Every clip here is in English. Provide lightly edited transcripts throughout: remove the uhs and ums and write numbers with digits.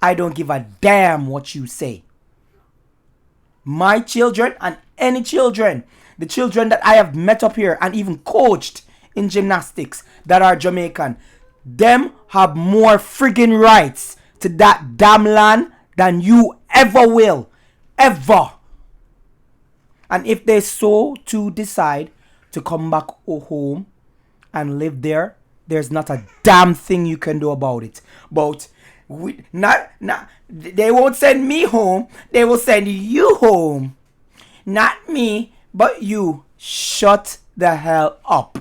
I don't give a damn what you say. My children and any children, the children that I have met up here and even coached in gymnastics that are Jamaican, them have more friggin' rights to that damn land than you ever will. Ever. And if they so to decide to come back home and live there, there's not a damn thing you can do about it. But they won't send me home. They will send you home. Not me, but you. Shut the hell up.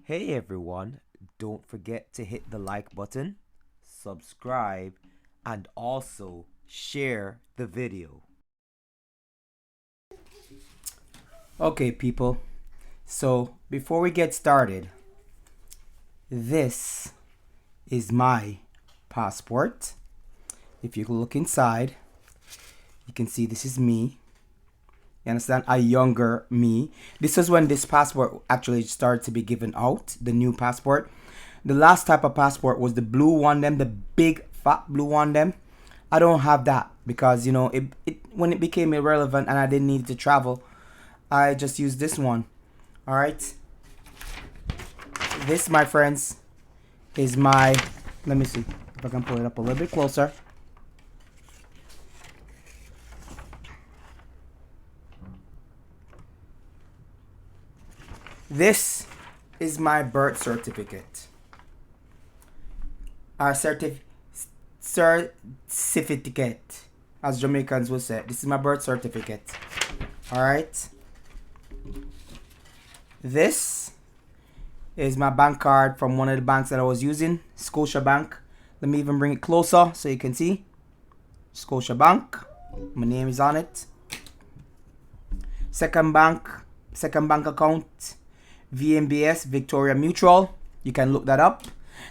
Hey everyone, don't forget to hit the like button, subscribe, and also share the video. Okay people, so before we get started, this is my passport. If you look inside, you can see this is me. You understand? A younger me. This is when this passport actually started to be given out, the new passport. The last type of passport was the blue one, them, the big fat blue one, them. I don't have that because, you know, when it became irrelevant and I didn't need to travel, I just used this one. All right. This, my friends, is my, let me see if I can pull it up a little bit closer. This is my birth certificate. Our certificate, as Jamaicans would say. This is my birth certificate. All right. This is my bank card from one of the banks that I was using, Scotia Bank. Let me even bring it closer so you can see. Scotia Bank. My name is on it. Second bank account. VMBS, Victoria Mutual. You can look that up.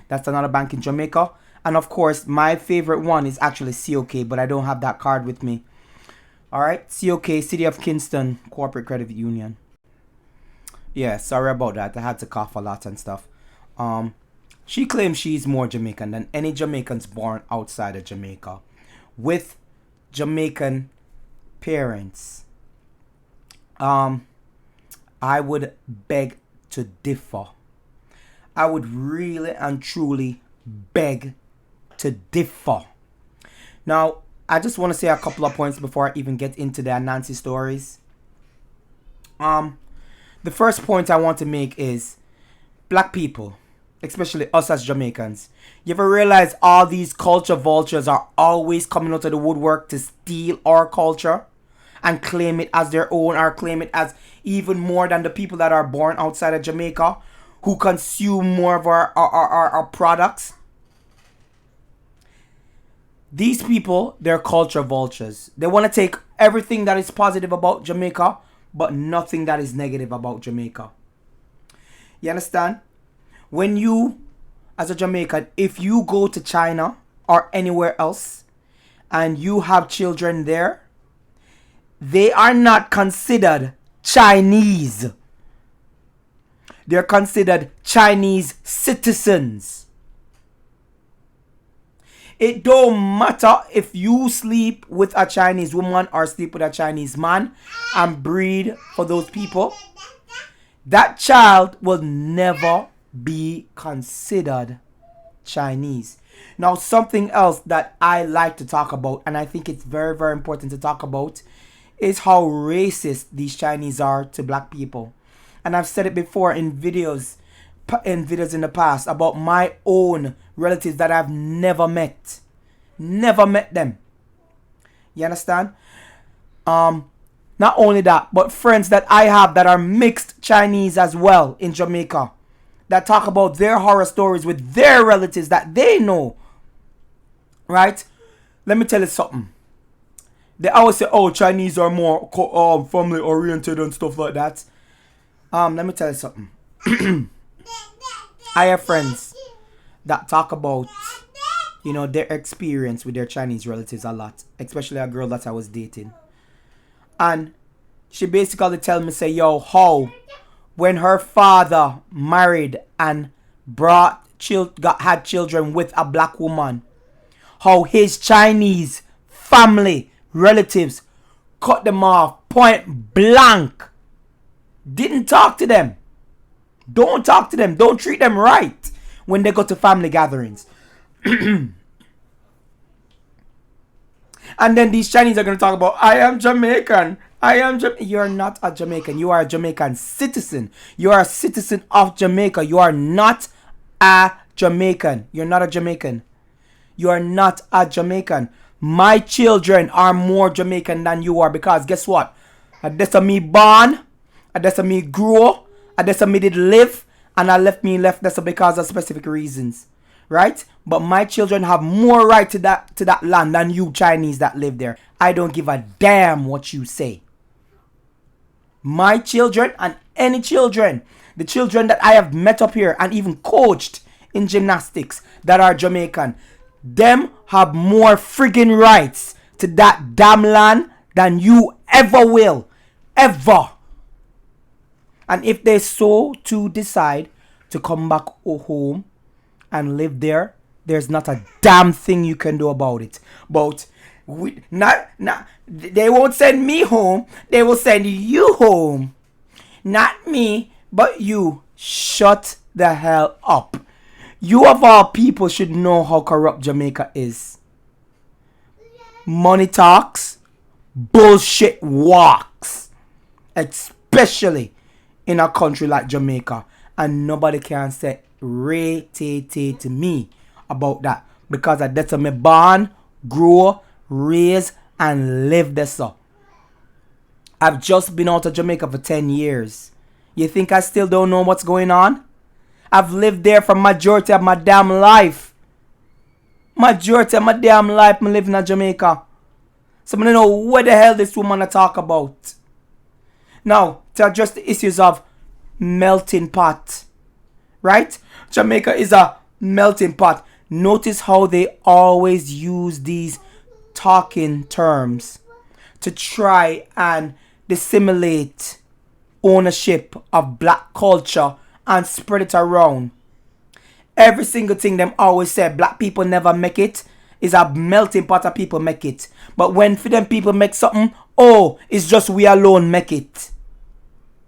That's another bank in Jamaica. And of course, my favorite one is actually COK, but I don't have that card with me. All right, COK, City of Kingston Corporate Credit Union. Yeah, sorry about that. I had to cough a lot and stuff. She claims she's more Jamaican than any Jamaicans born outside of Jamaica with Jamaican parents. I would beg to differ. I would really and truly beg to differ. Now, I just want to say a couple of points before I even get into the Anansi stories. The first point I want to make is black people, especially us as Jamaicans. You ever realize all these culture vultures are always coming out of the woodwork to steal our culture and claim it as their own, or claim it as even more than the people that are born outside of Jamaica who consume more of our products? These people, they're culture vultures. They want to take everything that is positive about Jamaica, but nothing that is negative about Jamaica. You understand? When you, as a Jamaican, if you go to China or anywhere else and you have children there, they are not considered Chinese. They're considered Chinese citizens. It don't matter if you sleep with a Chinese woman or sleep with a Chinese man and breed for those people. That child will never be considered Chinese. Now, something else that I like to talk about, and I think it's very, very important to talk about, is how racist these Chinese are to black people. And I've said it before in videos in the past about my own relatives that I've never met. Never met them. You understand? Not only that, but friends that I have that are mixed Chinese as well in Jamaica, that talk about their horror stories with their relatives that they know. Right? Let me tell you something. They always say, oh, Chinese are more family oriented and stuff like that. Let me tell you something. I have friends that talk about, you know, their experience with their Chinese relatives a lot, especially a girl that I was dating. And She basically tell me, say, yo, how when her father married and had children with a black woman, how his Chinese family relatives cut them off point blank. Didn't talk to them. Don't talk to them. Don't treat them right when they go to family gatherings. And then these Chinese are going to talk about, I am Jamaican. You're not a Jamaican. You are a Jamaican citizen. You are a citizen of Jamaica. You are not a Jamaican. You're not a Jamaican. You are not a Jamaican. My children are more Jamaican than you are, because guess what? That's a me born. That's a me grow. That's a me did live. And I left that's because of specific reasons. Right? But my children have more right to that land than you Chinese that live there. I don't give a damn what you say. My children and any children, the children that I have met up here and even coached in gymnastics that are Jamaican, them have more friggin' rights to that damn land than you ever will. Ever. And if they so to decide to come back home and live there, there's not a damn thing you can do about it. But they won't send me home. They will send you home. Not me, but you. Shut the hell up. You of all people should know how corrupt Jamaica is. Money talks, bullshit walks. Especially in a country like Jamaica. And nobody can say to me about that, because that's me born, grow, raise, and live there. So I've just been out of Jamaica for 10 years. You think I still don't know what's going on? I've lived there for majority of my damn life. Majority of my damn life I'm living in Jamaica. So I don't know what the hell this woman I talk about. Now, to address the issues of melting pot. Right? Jamaica is a melting pot. Notice how they always use these talking terms to try and dissimulate ownership of black culture and spread it around. Every single thing them always say, black people never make it, is a melting pot of people make it. But when for them people make something, oh, it's just we alone make it.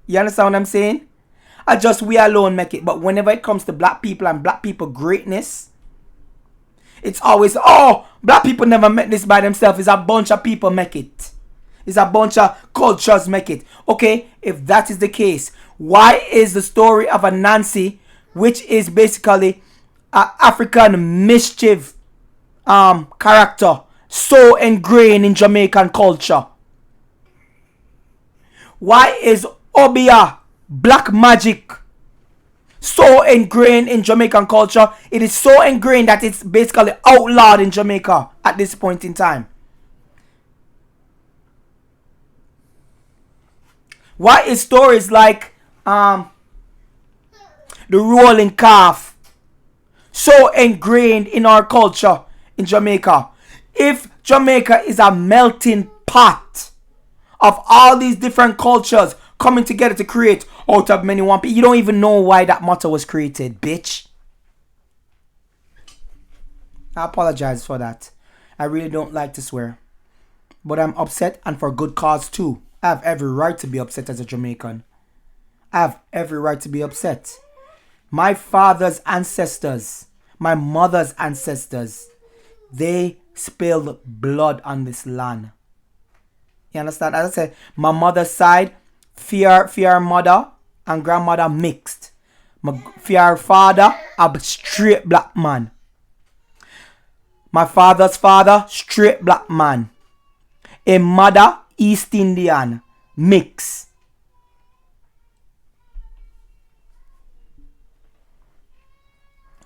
You understand what I'm saying? I just we alone make it. But whenever it comes to black people and black people greatness, it's always, oh, black people never make this by themselves. It's a bunch of people make it. It's a bunch of cultures make it. Okay, if that is the case, why is the story of Anansi, which is basically an African mischief character, so ingrained in Jamaican culture? Why is Obia black magic so ingrained in Jamaican culture? It is so ingrained that it's basically outlawed in Jamaica at this point in time. Why is stories like the rolling calf so ingrained in our culture in Jamaica? If Jamaica is a melting pot of all these different cultures coming together to create out of many one people, you don't even know why that motto was created, bitch. I apologize for that. I really don't like to swear. But I'm upset, and for good cause too. I have every right to be upset as a Jamaican. I have every right to be upset. My father's ancestors, my mother's ancestors, they spilled blood on this land. You understand? As I said, my mother's side, fear mother and grandmother mixed. My fear father, a straight black man. My father's father, straight black man. A mother, East Indian, mix.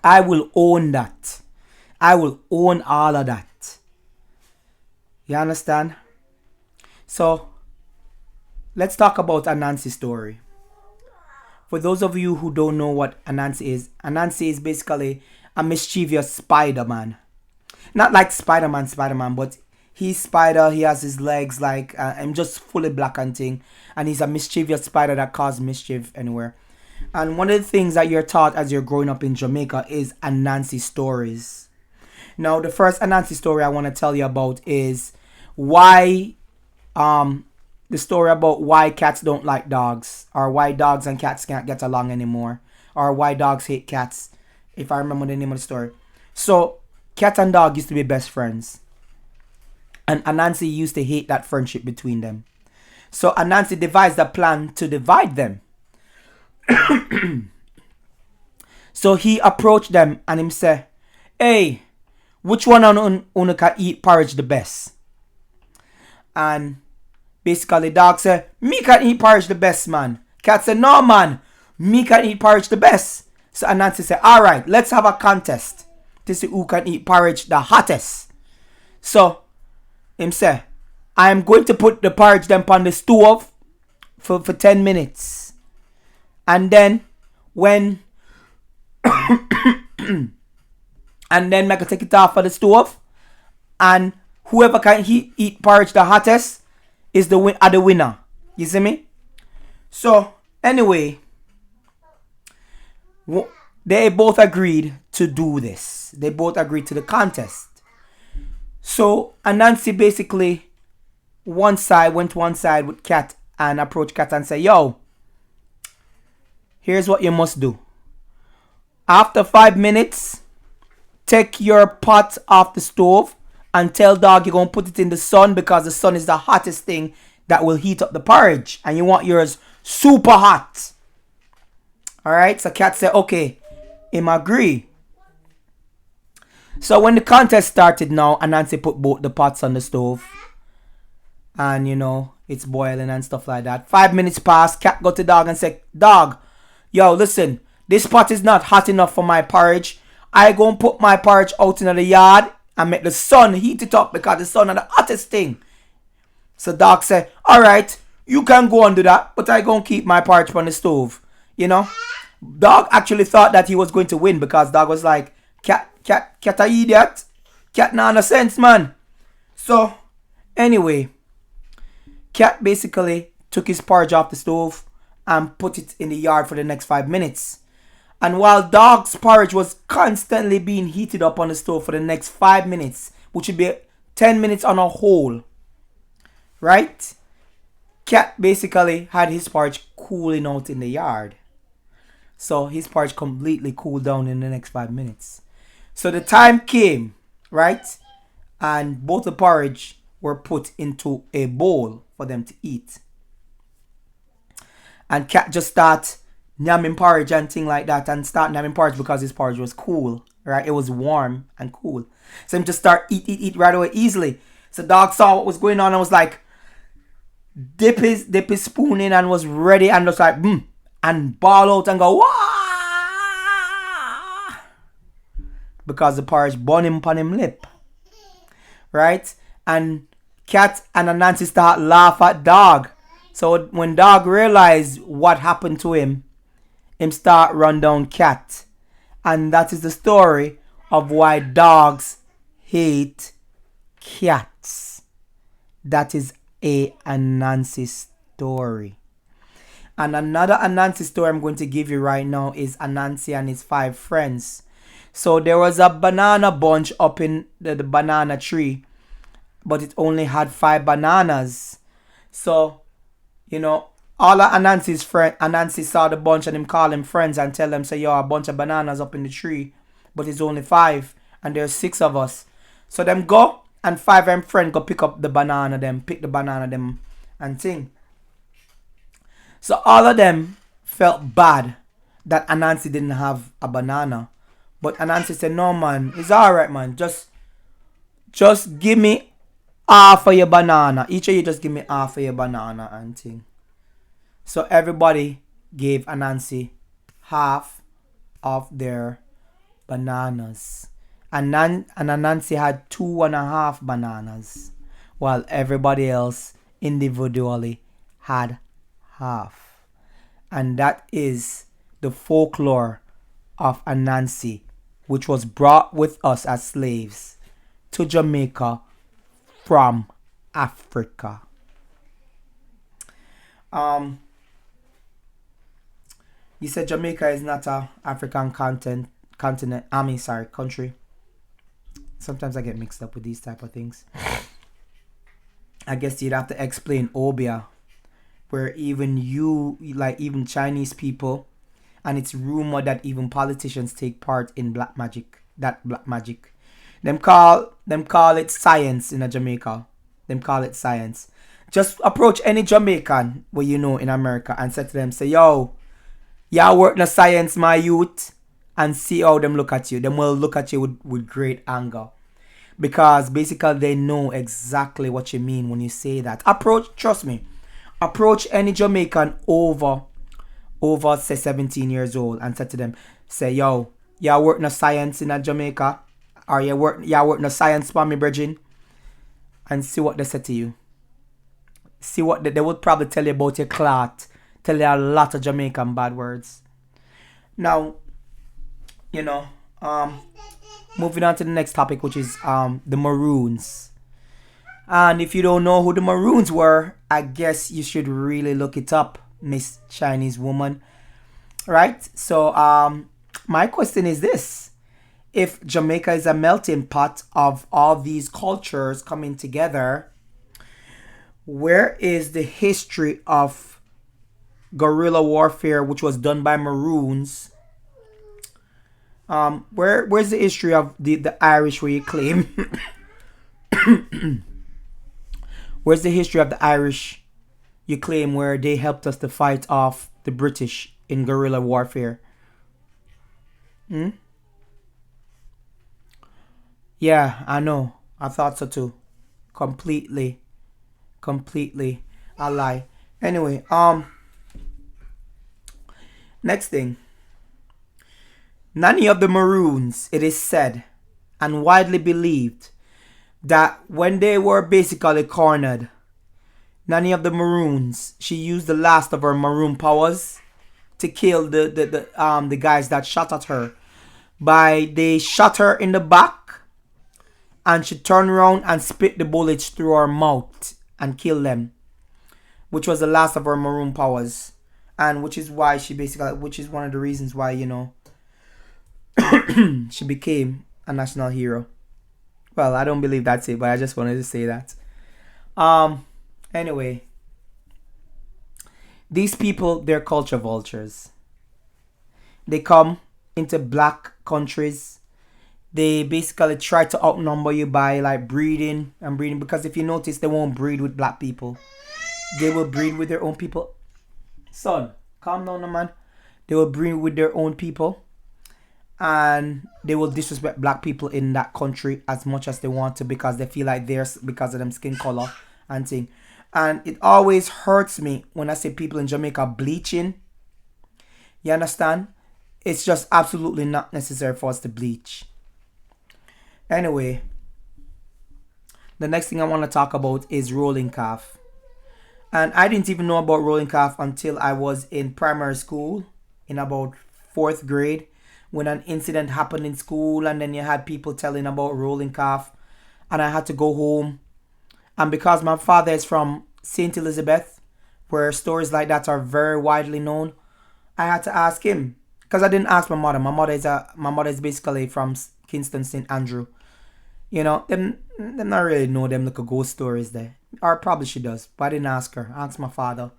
I will own that. I will own all of that. You understand? So, let's talk about Anansi's story. For those of you who don't know what Anansi is basically a mischievous Spider-Man. Not like Spider-Man, but He's spider. He has his legs like I'm just fully black and thing, and he's a mischievous spider that causes mischief anywhere. And one of the things that you're taught as you're growing up in Jamaica is Anansi stories. Now, the first Anansi story I want to tell you about is why the story about why cats don't like dogs, or why dogs and cats can't get along anymore, or why dogs hate cats, if I remember the name of the story. So, cat and dog used to be best friends. And Anansi used to hate that friendship between them. So, Anansi devised a plan to divide them. So, he approached them and him say, hey, which one on can eat porridge the best? And basically, dog said, me can eat porridge the best, man. Cat said, no, man. Me can eat porridge the best. So Anansi said, alright, let's have a contest to see who can eat porridge the hottest. So, him say, I am going to put the porridge them on the stove for 10 minutes. And then, when... and then I can take it off of the stove. And whoever can eat porridge the hottest is the winner. You see me? So, anyway, they both agreed to do this. They both agreed to the contest. So, Anansi basically went one side with Cat and approached Cat and said, yo, here's what you must do. After 5 minutes, take your pot off the stove and tell dog you're going to put it in the sun because the sun is the hottest thing that will heat up the porridge. And you want yours super hot. Alright, so Cat said, okay, him agree. So when the contest started now, Anansi put both the pots on the stove. And, it's boiling and stuff like that. 5 minutes passed, Cat got to dog and said, dog, yo, listen, this pot is not hot enough for my porridge. I gonna put my porridge out in the yard and make the sun heat it up because the sun is the hottest thing. So dog said, alright, you can go and do that, but I gonna keep my porridge on the stove. Dog actually thought that he was going to win because dog was like, cat a idiot. Cat not no sense, man. So, anyway, Cat basically took his porridge off the stove and put it in the yard for the next 5 minutes. And while dog's porridge was constantly being heated up on the stove for the next 5 minutes, which would be 10 minutes on a whole, right? Cat basically had his porridge cooling out in the yard. So his porridge completely cooled down in the next 5 minutes. So the time came, right? And both the porridge were put into a bowl for them to eat. And Cat just start namming porridge and thing like that, and start namming porridge because his porridge was cool, right? It was warm and cool. So him just start eat right away easily. So dog saw what was going on and was like, dip his spoon in and was ready and just like, and ball out and go, wah! Because the porridge bun him on him lip. Right? And Cat and Anansi start laugh at dog. So when dog realized what happened to him start run down Cat. And that is the story of why dogs hate cats. That is a Anansi story. And another Anansi story I'm going to give you right now is Anansi and his 5 friends. So there was a banana bunch up in the banana tree, but it only had 5 bananas. So, all of Anansi's friends, Anansi saw the bunch and him call them friends and tell them, say, yo, a bunch of bananas up in the tree, but it's only 5 and there's 6 of us. So them go and 5 of them friends go pick the banana and thing. So all of them felt bad that Anansi didn't have a banana. But Anansi said, no, man, it's alright, man. Just give me half of your banana. Each of you just give me half of your banana and thing. So everybody gave Anansi half of their bananas. And Anansi had 2.5 bananas, while everybody else individually had half. And that is the folklore of Anansi, which was brought with us as slaves to Jamaica from Africa. Um, you said Jamaica is not a African continent. I mean, sorry, country. Sometimes I get mixed up with these type of things. I guess you'd have to explain Obia, where even even Chinese people, and it's rumored that even politicians take part in black magic. That black magic, them call it science in a Jamaica. Them call it science. Just approach any Jamaican where you know in America and say to them, say, yo, y'all work in science, my youth, and see how them look at you. Them will look at you with great anger. Because basically they know exactly what you mean when you say that. Trust me, approach any Jamaican over say 17 years old and say to them, say, yo, y'all work in science in a Jamaica, or y'all work in science for me, Bridging, and see what they say to you. See what they would probably tell you about your clot, tell you a lot of Jamaican bad words. Now, moving on to the next topic, which is the Maroons. And if you don't know who the Maroons were, I guess you should really look it up, Miss Chinese woman. Right? So my question is this. If Jamaica is a melting pot of all these cultures coming together, where is the history of guerrilla warfare, which was done by Maroons? Where's the history of the Irish where you claim? Where's the history of the Irish you claim where they helped us to fight off the British in guerrilla warfare? Yeah, I know. I thought so too. Completely a lie. Anyway, next thing. None of the Maroons, it is said and widely believed that when they were basically cornered, None of the Maroons, she used the last of her Maroon powers to kill the guys that shot at her. They shot her in the back, and she turned around and spit the bullets through her mouth and killed them, which was the last of her Maroon powers, and which is one of the reasons why she became a national hero. Well, I don't believe that's it, but I just wanted to say that. Anyway, these people, they're culture vultures. They come into black countries. They basically try to outnumber you by like breeding and breeding, because if you notice, they won't breed with black people. They will breed with their own people. Son, calm down, man. They will breed with their own people, and they will disrespect black people in that country as much as they want to, because they feel like they're, because of them skin color and thing. And it always hurts me when I see people in Jamaica bleaching. You understand? It's just absolutely not necessary for us to bleach. Anyway, the next thing I want to talk about is rolling calf. And I didn't even know about rolling calf until I was in primary school, in about 4th grade, when an incident happened in school, and then you had people telling about rolling calf, and I had to go home. And because my father is from St. Elizabeth, where stories like that are very widely known, I had to ask him, because I didn't ask my mother. My mother is basically from Kingston, St. Andrew. You know, them not really know them little ghost stories there. Or probably she does, but I didn't ask her. I asked my father.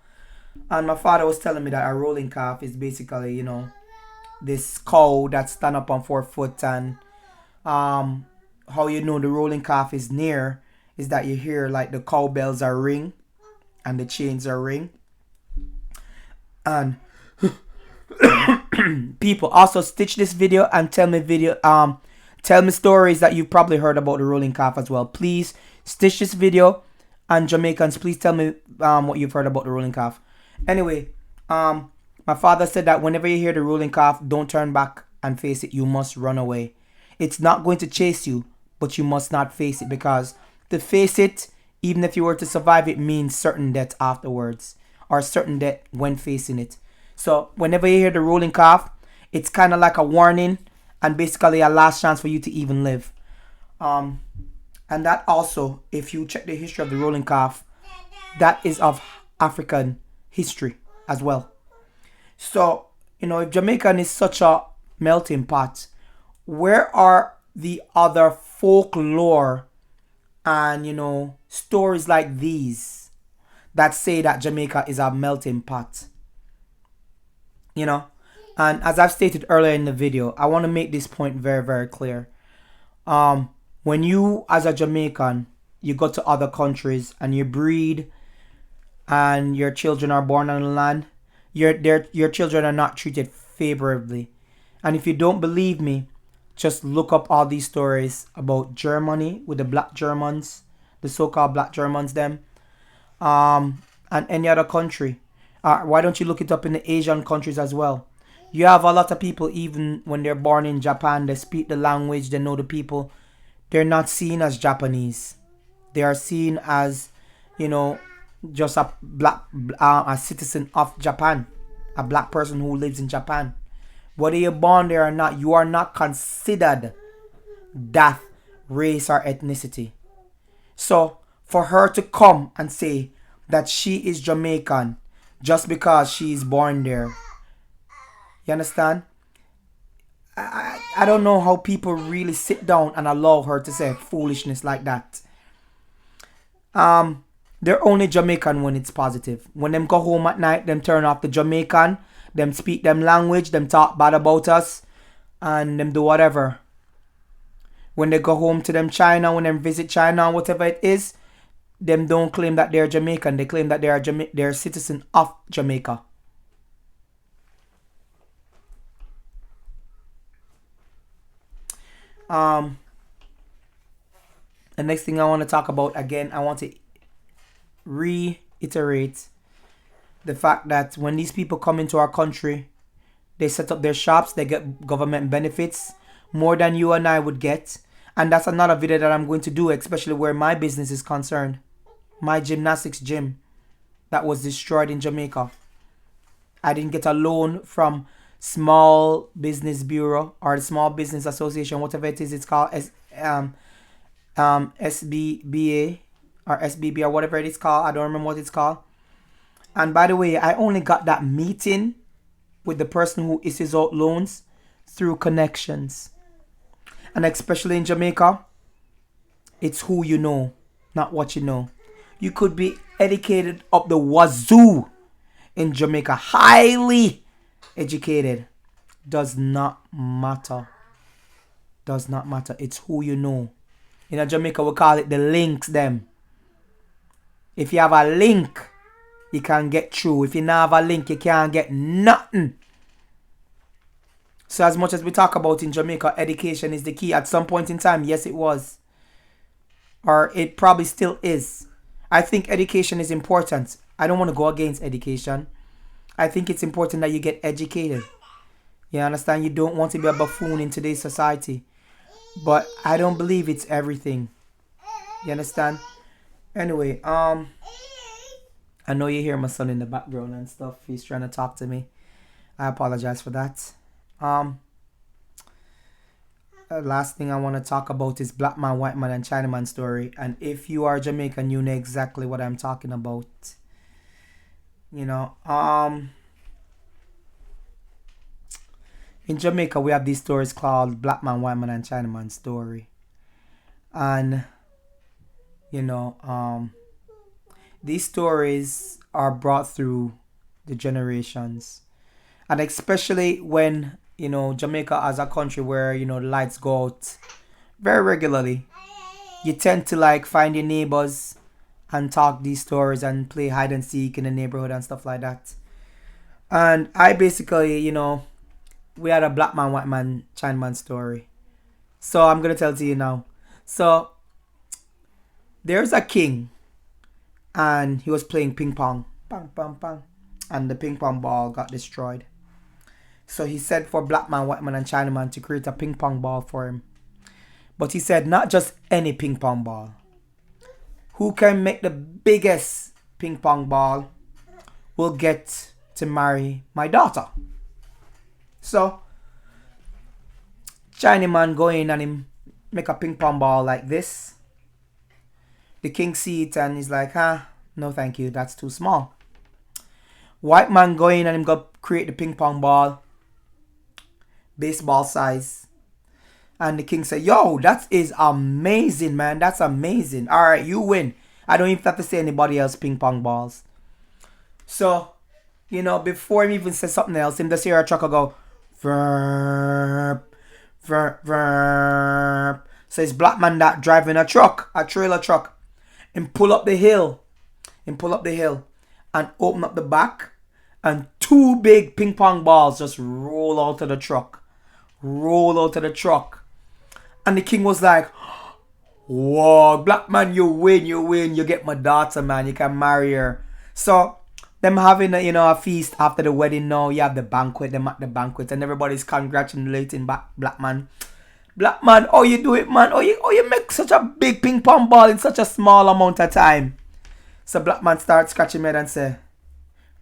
And my father was telling me that a rolling calf is basically, this cow that stand up on 4 foot, and how you know the rolling calf is near is that you hear like the cowbells are ring and the chains are ring. And people also stitch this video and tell me stories that you've probably heard about the rolling calf as well. Please stitch this video, and Jamaicans, please tell me what you've heard about the rolling calf. Anyway, my father said that whenever you hear the rolling calf, don't turn back and face it. You must run away. It's not going to chase you, but you must not face it, because to face it, even if you were to survive it, means certain death afterwards, or certain death when facing it. So whenever you hear the rolling calf, it's kind of like a warning and basically a last chance for you to even live. And that also, if you check the history of the rolling calf, that is of African history as well. So, if Jamaican is such a melting pot, where are the other folklore and, stories like these that say that Jamaica is a melting pot? And as I've stated earlier in the video, I want to make this point very, very clear. When you, as a Jamaican, you go to other countries and you breed and your children are born on the land, your children are not treated favorably. And if you don't believe me, just look up all these stories about Germany with the black Germans, the so-called black Germans, them, and any other country. Why don't you look it up in the Asian countries as well? You have a lot of people, even when they're born in Japan, they speak the language, they know the people. They're not seen as Japanese. They are seen as, just a citizen of Japan, a black person who lives in Japan. Whether you're born there or not, you are not considered that race or ethnicity. So for her to come and say that she is Jamaican just because she is born there, you understand? I don't know how people really sit down and allow her to say foolishness like that. They're only Jamaican when it's positive. When them go home at night, them turn off the Jamaican, them speak them language, them talk bad about us, and them do whatever. When they go home to them China, when them visit China, whatever it is, them don't claim that they're Jamaican. They claim that they're citizen of Jamaica. The next thing I want to talk about, again, I want to reiterate the fact that when these people come into our country, they set up their shops, they get government benefits more than you and I would get. And that's another video that I'm going to do, especially where my business is concerned. My gymnastics gym that was destroyed in Jamaica. I didn't get a loan from Small Business Bureau or the Small Business Association, whatever it is, it's called SBBA or SBB or whatever it is called. I don't remember what it's called. And by the way, I only got that meeting with the person who issues out loans through connections. And especially in Jamaica, it's who you know, not what you know. You could be educated up the wazoo in Jamaica, highly educated. Does not matter. Does not matter. It's who you know. In Jamaica, we call it the links them. If you have a link, you can get through. If you don't have a link, you can't get nothing. So as much as we talk about in Jamaica, education is the key. At some point in time, yes, it was. Or it probably still is. I think education is important. I don't want to go against education. I think it's important that you get educated. You understand? You don't want to be a buffoon in today's society. But I don't believe it's everything. You understand? Anyway, I know you hear my son in the background and stuff. He's trying to talk to me. I apologize for that. Last thing I want to talk about is black man, white man, and Chinaman story. And if you are Jamaican, you know exactly what I'm talking about. In Jamaica, we have these stories called black man, white man, and Chinaman story. And these stories are brought through the generations, and especially when Jamaica as a country where the lights go out very regularly, you tend to find your neighbors and talk these stories and play hide and seek in the neighborhood and stuff like that. And I basically we had a black man, white man, Chinaman story. So I'm gonna tell it to you now. So there's a king, and he was playing ping pong, bang, bang, bang, and the ping pong ball got destroyed. So he said for black man, white man, and Chinaman to create a ping pong ball for him. But he said not just any ping pong ball. Who can make the biggest ping pong ball will get to marry my daughter. So Chinaman go in and him make a ping pong ball like this. The king see it and he's like, no thank you, that's too small. White man go in and him go create the ping pong ball, baseball size. And the king said, yo, that is amazing, man. That's amazing. All right, you win. I don't even have to say anybody else ping pong balls. So, before he even says something else, him just hear a trucker go, verp, verp, verp. So it's black man that driving a truck, a trailer truck, and pull up the hill, and open up the back, and two big ping pong balls just roll out of the truck. And the king was like, whoa, black man, you win. You get my daughter, man. You can marry her. So, them having a feast after the wedding now. You have the banquet, them at the banquet, and everybody's congratulating black man. Black man, oh you do it, man. Oh you make such a big ping pong ball in such a small amount of time. So black man starts scratching my head and say,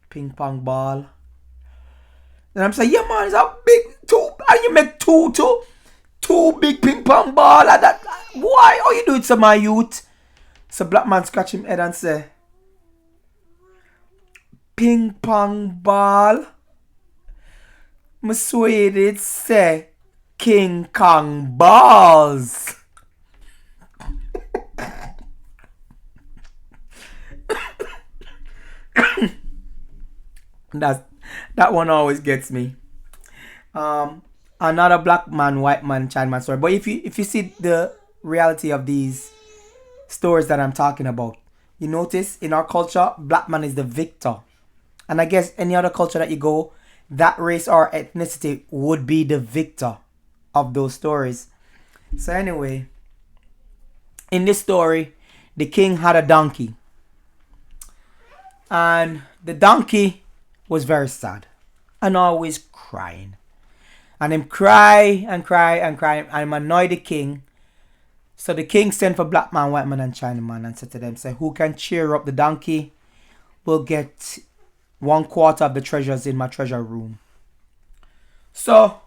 ping pong ball. And I'm saying, yeah man, it's a big two, and you make two big ping pong ball and that. Why? Oh you do it to my youth? So black man scratch him head and say, ping pong ball. Me swear it say King Kong balls. That one always gets me. Another black man, white man, Chinaman story. But if you see the reality of these stories that I'm talking about, you notice in our culture, black man is the victor. And I guess any other culture that you go, that race or ethnicity would be the victor of those stories. So anyway, in this story, the king had a donkey. And the donkey was very sad and always crying. And him cry and I'm annoyed the king. So the king sent for black man, white man, and Chinaman and said to them, say, who can cheer up the donkey will get 1/4 of the treasures in my treasure room. So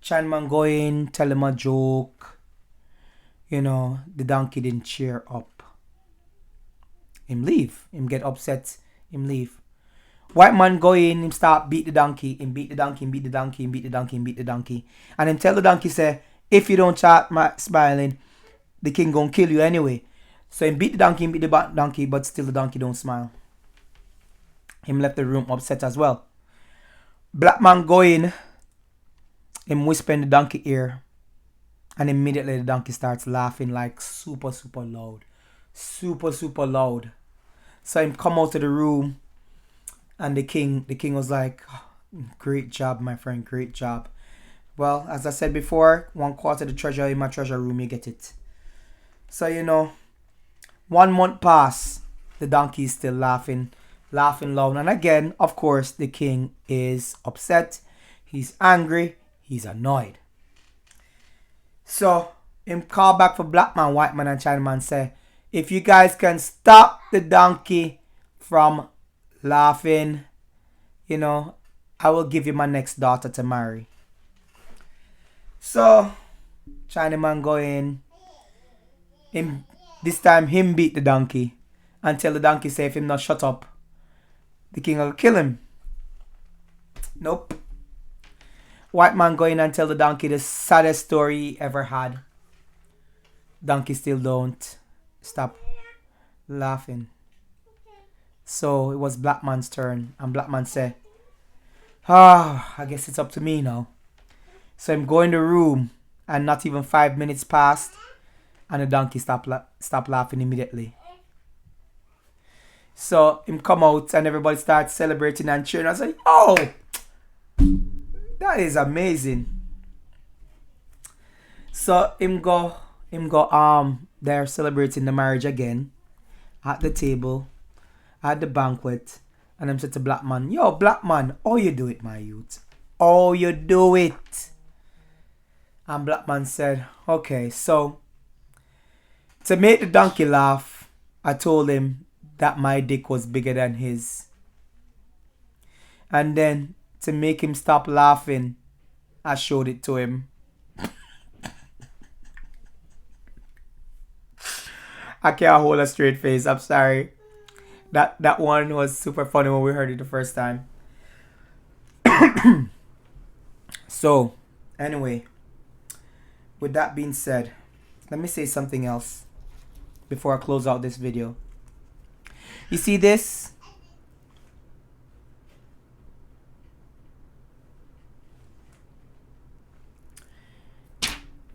Chinaman go in, tell him a joke. The donkey didn't cheer up. Him leave. Him get upset. Him leave. White man go in, him start beat the donkey. Him beat the donkey. And him tell the donkey, say, if you don't start smiling, the king gonna kill you anyway. So him beat the donkey, but still the donkey don't smile. Him left the room upset as well. Black man go in, him whisper in the donkey ear, and immediately the donkey starts laughing like super loud. Super loud. So him come out of the room, and the king was like, oh, great job, my friend, great job. Well, as I said before, 1/4 of the treasure in my treasure room, you get it. So 1 month pass, the donkey is still laughing loud. And again, of course, the king is upset. He's angry. He's annoyed. So him call back for black man, white man, and Chinaman say, if you guys can stop the donkey from laughing, I will give you my next daughter to marry. So Chinaman go in. This time him beat the donkey until the donkey say if him not shut up, the king will kill him. Nope. White man go in and tell the donkey the saddest story he ever had. Donkey still don't stop laughing. So it was black man's turn, and black man say, I guess it's up to me now. So him go in the room, and not even 5 minutes passed, and the donkey stop laughing immediately. So him come out, and everybody starts celebrating and cheering. I say, oh, that is amazing. So him go they're celebrating the marriage again at the table, at the banquet, and I'm said to black man, yo, black man, how you do it, my youth? How you do it? And black man said, okay, so to make the donkey laugh, I told him that my dick was bigger than his. And then to make him stop laughing, I showed it to him. I can't hold a straight face. I'm sorry. That one was super funny when we heard it the first time. So, anyway, with that being said, let me say something else before I close out this video. You see this?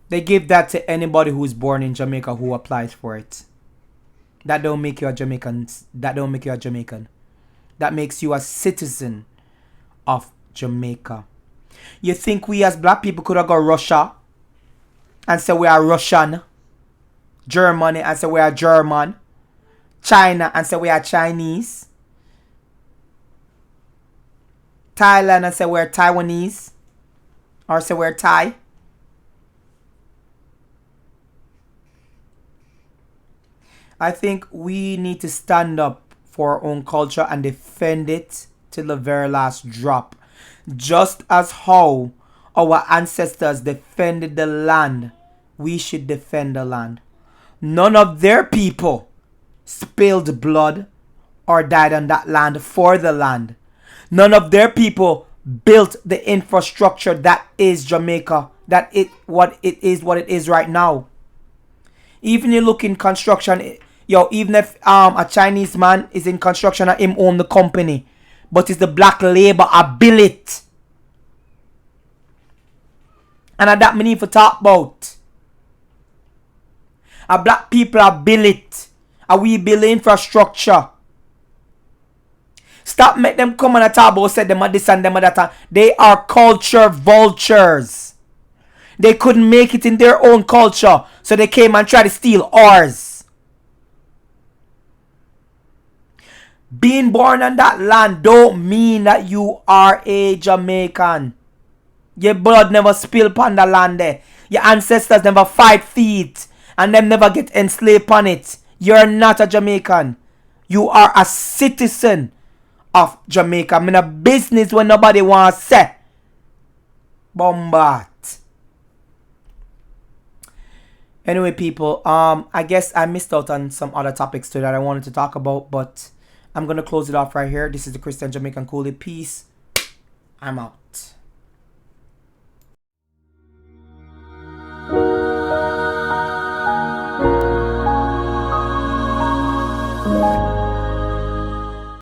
They give that to anybody who's born in Jamaica who applies for it. That don't make you a Jamaican. That don't make you a Jamaican. That makes you a citizen of Jamaica. You think we as black people could have gone Russia and say we are Russian? Germany and say we are German? China and say we are Chinese? Thailand and say we're Taiwanese? Or say we're Thai? I think we need to stand up for our own culture and defend it till the very last drop. Just as how our ancestors defended the land, we should defend the land. None of their people spilled blood or died on that land for the land. None of their people built the infrastructure that is Jamaica, what it is right now. Even you look in construction, even if a Chinese man is in construction and him own the company, but it's the black labor a build it. And that me need to talk about. A black people are build it. And we build infrastructure. Stop make them come and talk about say them are this and them are that. They are culture vultures. They couldn't make it in their own culture, so they came and tried to steal ours. Being born on that land don't mean that you are a Jamaican. Your blood never spill upon the land there. Your ancestors never fight feet and them never get enslaved upon it. You're not a Jamaican. You are a citizen of Jamaica. I'm in a business when nobody wants to say. Bombard. Anyway, people, I guess I missed out on some other topics too that I wanted to talk about, but I'm going to close it off right here. This is the Christian Jamaican Coolie. Peace. I'm out.